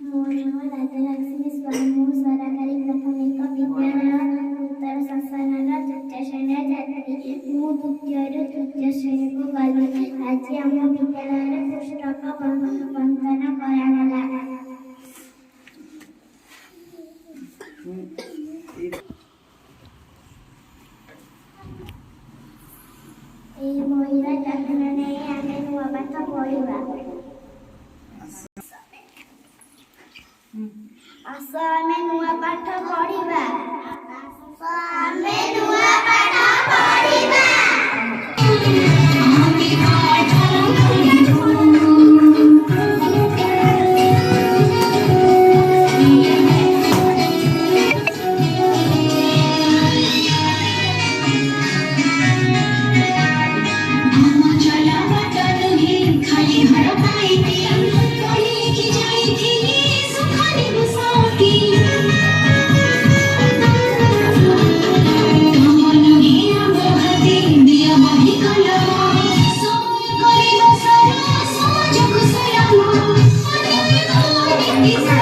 ମୋ ନାମ ରାଜଲକ୍ଷ୍ମୀ ସ୍ୱାଇଁ। ମୁଁ ସରକାରୀ ପ୍ରାଥମିକ ବିଦ୍ୟାଳୟ ଉତ୍ତର ଶାସନର ତୃତୀୟ ଶ୍ରେଣୀର ଛାତ୍ରୀ। ମୁଁ ଦ୍ୱିତୀୟରୁ ତୃତୀୟ ଶ୍ରେଣୀକୁ ଗଲି। ଆଜି ଆମ ବିଦ୍ୟାଳୟରେ ପୁସ୍ତକ ବଣ୍ଟନ କରାଗଲା। ଏହି ବହିର ଯତ୍ନ ନେଇ ଆମେ ନୂଆ ପାଠ ପଢ଼ିବା। ଆସ ଆମେ ନୂଆ ପାଠ ପଢ଼ିବା। He's